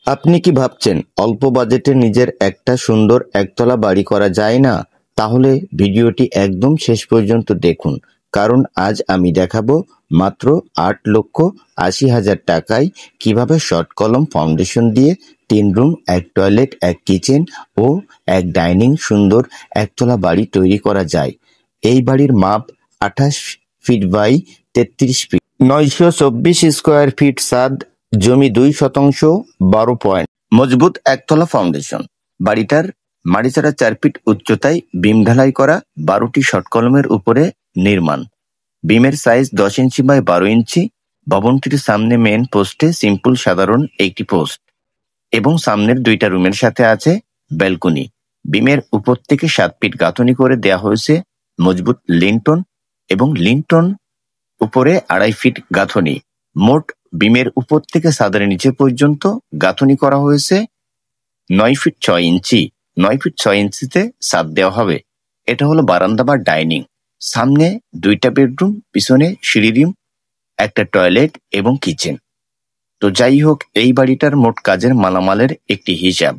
আপনি কি ভাবছেন অল্প বাজেটে নিজের একটা সুন্দর একতলা বাড়ি করা যায় না? তাহলে ভিডিওটি একদম শেষ পর্যন্ত দেখুন, কারণ আজ আমি দেখাবো মাত্র ৮,৮০,০০০ টাকায় কিভাবে শর্ট কলম ফাউন্ডেশন দিয়ে ৩ রুম, ১ টয়লেট, ১ কিচেন ও ১ ডাইনিং সুন্দর একতলা বাড়ি তৈরি করা যায়। এই বাড়ির মাপ ২৮ feet by ৩৩ feet, ৯২৪ square feet ছাদ, জমি ২ শতাংশ, ১২ পয়েন্ট, মজবুত একতলা ফাউন্ডেশন। বাড়িটার মাটিচাড়া ৪ ফিট উচ্চতায় বিম ঢালাই করা ১২টি শর্ট কলমের উপরে নির্মাণ। বিমের সাইজ ১০ ইঞ্চি বাই ১২ ইঞ্চি। ভবনটির সামনে মেন পোস্টে সিম্পল সাধারণ একটি পোস্ট এবং সামনের ২টা রুমের সাথে আছে ব্যালকনি। বিমের উপর থেকে ৭ ফিট গাঁথনি করে দেয়া হয়েছে মজবুত লিন্টন এবং লিন্টন উপরে ২.৫ ফিট গাঁথনি। মোট বিমের উপর থেকে ছাদের নিচে পর্যন্ত গাঁথনি করা হয়েছে ৯ ফিট ৬ ইঞ্চি। ৯ ফিট ৬ ইঞ্চিতে ছাদ দেওয়া হবে। এটা হলো বারান্দা বা ডাইনিং। সামনে ২টা বেডরুম, পিছনে সিঁড়ি রুম, একটা টয়লেট এবং কিচেন। তো যাই হোক, এই বাড়িটার মোট কাজের মালামালের একটি হিসাব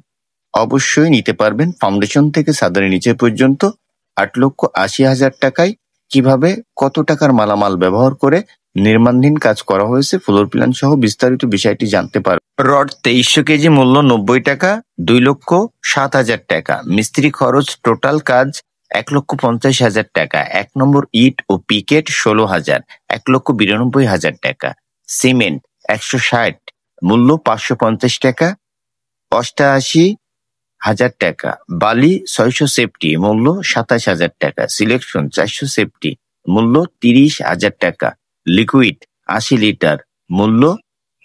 অবশ্যই নিতে পারবেন ফাউন্ডেশন থেকে ছাদের নিচে পর্যন্ত ৮,৮০,০০০ টাকায়। কিভাবে কত টাকার মালামাল ব্যবহার করে নির্মাণাধীন কাজ করা হয়েছে, ফ্লোর প্ল্যান সহ বিস্তারিত বিষয়টি জানতে পারবেন। রড ২৩০০ কেজি, মূল্য ৯০ টাকা, ২,০৭,০০০ টাকা। মিস্ত্রি খরচ টোটাল কাজ ১,৫০,০০০ টাকা। ১ নম্বর ইট ও পিকেট ১৬,০০০, ১,৯২,০০০ টাকা। সিমেন্ট ১৬০, মূল্য ৫৫০ টাকা, ৮৮,০০০ টাকা। বালি ৬০০ সেফটি, মূল্য ২৭,০০০ টাকা। সিলেকশন ৪০০ সেফটি, মূল্য ৩০,০০০ টাকা। লিকুইড ৮০ লিটার, মূল্য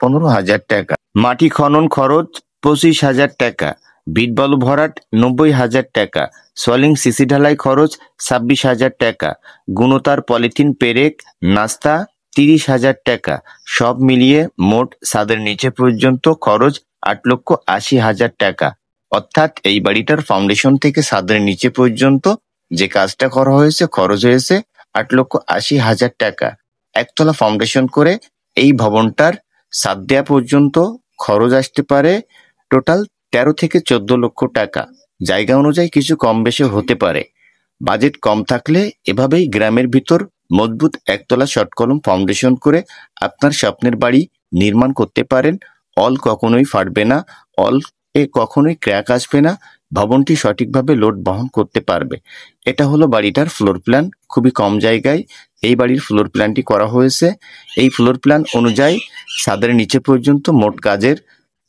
১৫,০০০ টাকা। মাটি খনন খরচ ২৫,০০০ টাকা। বিট বালু ভরাট ৯০,০০০ টাকা। সলিং সিসি ঢালাই খরচ ২৬,০০০ টাকা। গুণতার পলিথিন পেরেক নাস্তা ৩০,০০০ টাকা। সব মিলিয়ে মোট ছাদের নিচে পর্যন্ত খরচ ৮,৮০,০০০ টাকা। অর্থাৎ এই বাড়িটার ফাউন্ডেশন থেকে ছাদের নিচে পর্যন্ত যে কাজটা করা হয়েছে খরচ হয়েছে ৮,৮০,০০০ টাকা। একতলা ফাউন্ডেশন করে এই ভবনটার ছাদ দেয়া পর্যন্ত খরচ আসতে পারে টোটাল ১৩ থেকে ১৪ লক্ষ টাকা। জায়গা অনুযায়ী কিছু কম বেশি হতে পারে। বাজেট কম থাকলে এভাবেই গ্রামের ভিতর মজবুত একতলা শর্ট কলম ফাউন্ডেশন করে আপনার স্বপ্নের বাড়ি নির্মাণ করতে পারেন। অল কখনোই ফাটবে না, অল এ কখনোই ক্র্যাক আসবে না। ভবনটি সঠিকভাবে লোড বহন করতে পারবে। এটা হলো বাড়িটার ফ্লোর প্ল্যান। খুবই কম জায়গায় এই বাড়ির ফ্লোর প্ল্যানটি করা হয়েছে। এই ফ্লোর প্ল্যান অনুযায়ী ছাদের নিচে পর্যন্ত মোট কাজের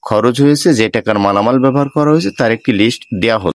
খরচ হয়েছে, যে টাকার মালামাল ব্যবহার করা হয়েছে তার একটি লিস্ট দেওয়া হলো।